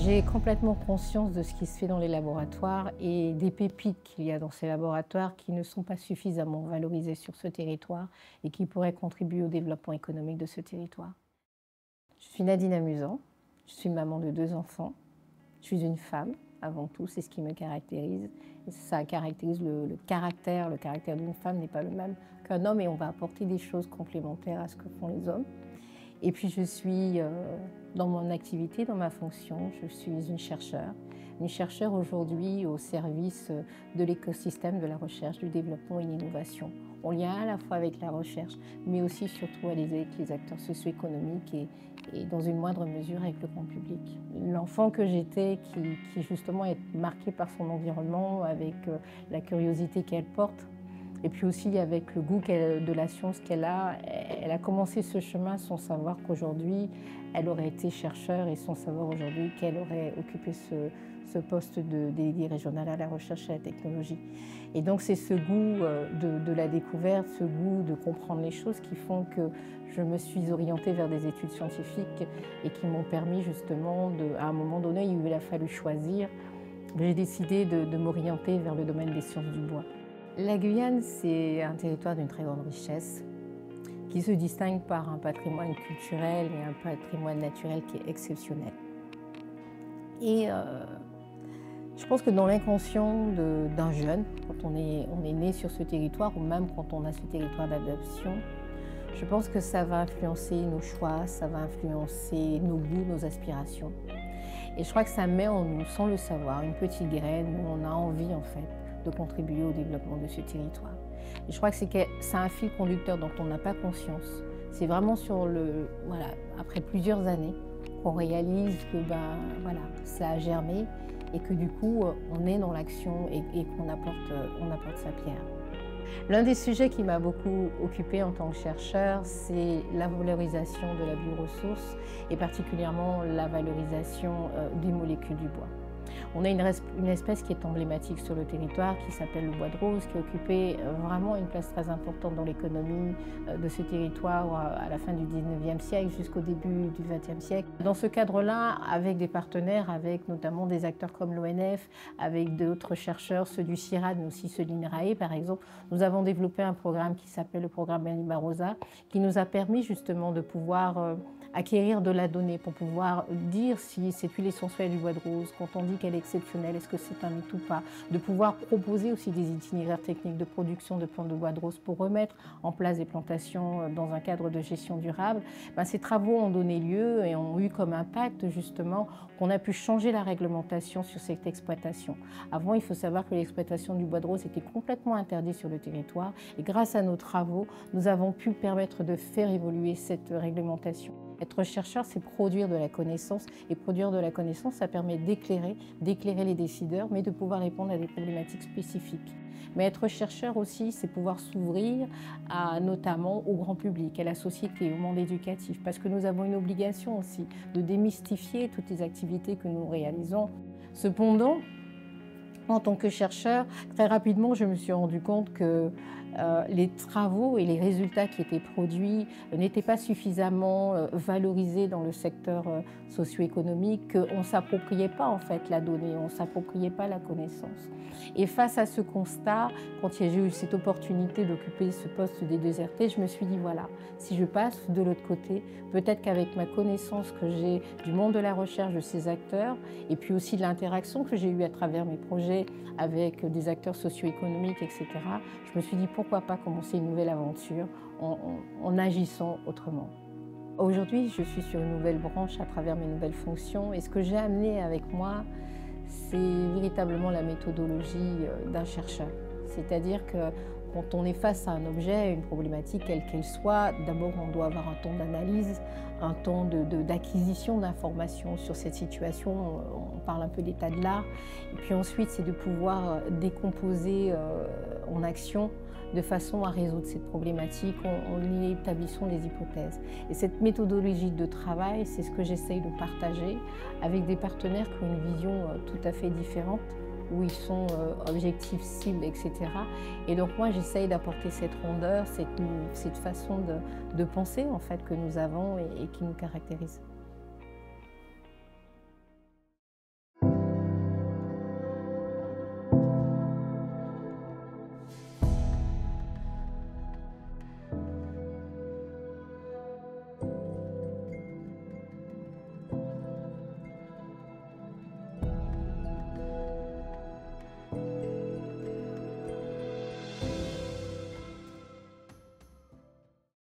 J'ai complètement conscience de ce qui se fait dans les laboratoires et des pépites qu'il y a dans ces laboratoires qui ne sont pas suffisamment valorisées sur ce territoire et qui pourraient contribuer au développement économique de ce territoire. Je suis Nadine Amusant, je suis maman de 2 enfants, je suis une femme avant tout, c'est ce qui me caractérise. Et ça caractérise le caractère d'une femme n'est pas le même qu'un homme et on va apporter des choses complémentaires à ce que font les hommes. Et puis je suis dans mon activité, dans ma fonction, je suis une chercheure aujourd'hui au service de l'écosystème de la recherche, du développement et de l'innovation, en lien à la fois avec la recherche, mais aussi surtout avec les acteurs socio-économiques et dans une moindre mesure avec le grand public. L'enfant que j'étais, qui justement est marqué par son environnement, avec la curiosité qu'elle porte, et puis aussi avec le goût de la science qu'elle a, elle a commencé ce chemin sans savoir qu'aujourd'hui elle aurait été chercheure et sans savoir aujourd'hui qu'elle aurait occupé ce poste de déléguée régionale à la recherche et à la technologie. Et donc c'est ce goût de la découverte, ce goût de comprendre les choses qui font que je me suis orientée vers des études scientifiques et qui m'ont permis justement, à un moment donné où il a fallu choisir, j'ai décidé de m'orienter vers le domaine des sciences du bois. La Guyane, c'est un territoire d'une très grande richesse qui se distingue par un patrimoine culturel et un patrimoine naturel qui est exceptionnel. Et je pense que dans l'inconscient d'un jeune, quand on est né sur ce territoire ou même quand on a ce territoire d'adoption, je pense que ça va influencer nos choix, ça va influencer nos goûts, nos aspirations. Et je crois que ça met en nous, sans le savoir, une petite graine où on a envie en fait de contribuer au développement de ce territoire. Et je crois que c'est un fil conducteur dont on n'a pas conscience. C'est vraiment après plusieurs années qu'on réalise que ça a germé et que du coup on est dans l'action et qu'on apporte sa pierre. L'un des sujets qui m'a beaucoup occupée en tant que chercheur, c'est la valorisation de la bioressource et particulièrement la valorisation des molécules du bois. On a une espèce qui est emblématique sur le territoire qui s'appelle le bois de rose, qui occupait vraiment une place très importante dans l'économie de ce territoire à la fin du 19e siècle jusqu'au début du 20e siècle. Dans ce cadre-là, avec des partenaires, avec notamment des acteurs comme l'ONF, avec d'autres chercheurs, ceux du CIRAD, mais aussi ceux de l'INRAE par exemple, nous avons développé un programme qui s'appelle le programme Limarosa, qui nous a permis justement de pouvoir acquérir de la donnée pour pouvoir dire si cette huile essentielle du bois de rose, quand on dit qu'elle est exceptionnelle, est-ce que c'est un mythe ou pas, de pouvoir proposer aussi des itinéraires techniques de production de plantes de bois de rose pour remettre en place des plantations dans un cadre de gestion durable. Ces travaux ont donné lieu et ont eu comme impact justement qu'on a pu changer la réglementation sur cette exploitation. Avant, il faut savoir que l'exploitation du bois de rose était complètement interdite sur le territoire et grâce à nos travaux, nous avons pu permettre de faire évoluer cette réglementation. Être chercheur, c'est produire de la connaissance et produire de la connaissance, ça permet d'éclairer les décideurs, mais de pouvoir répondre à des problématiques spécifiques. Mais être chercheur aussi, c'est pouvoir s'ouvrir notamment au grand public, à la société, au monde éducatif, parce que nous avons une obligation aussi de démystifier toutes les activités que nous réalisons. Cependant, en tant que chercheur, très rapidement, je me suis rendu compte que les travaux et les résultats qui étaient produits n'étaient pas suffisamment valorisés dans le secteur socio-économique, qu'on ne s'appropriait pas en fait la donnée, on ne s'appropriait pas la connaissance. Et face à ce constat, quand j'ai eu cette opportunité d'occuper ce poste des 2RT, je me suis dit voilà, si je passe de l'autre côté, peut-être qu'avec ma connaissance que j'ai du monde de la recherche, de ces acteurs, et puis aussi de l'interaction que j'ai eue à travers mes projets avec des acteurs socio-économiques, etc., je me suis dit pourquoi pas commencer une nouvelle aventure en agissant autrement. Aujourd'hui, je suis sur une nouvelle branche à travers mes nouvelles fonctions et ce que j'ai amené avec moi, c'est véritablement la méthodologie d'un chercheur. C'est-à-dire que quand on est face à un objet, une problématique, quelle qu'elle soit, d'abord on doit avoir un temps d'analyse, un temps d'acquisition d'informations sur cette situation. On parle un peu d'état de l'art. Et puis ensuite, c'est de pouvoir décomposer en action de façon à résoudre cette problématique en établissant des hypothèses. Et cette méthodologie de travail, c'est ce que j'essaye de partager avec des partenaires qui ont une vision tout à fait différente, où ils sont objectifs, cibles, etc. Et donc moi, j'essaye d'apporter cette rondeur, cette façon de penser en fait, que nous avons et qui nous caractérise.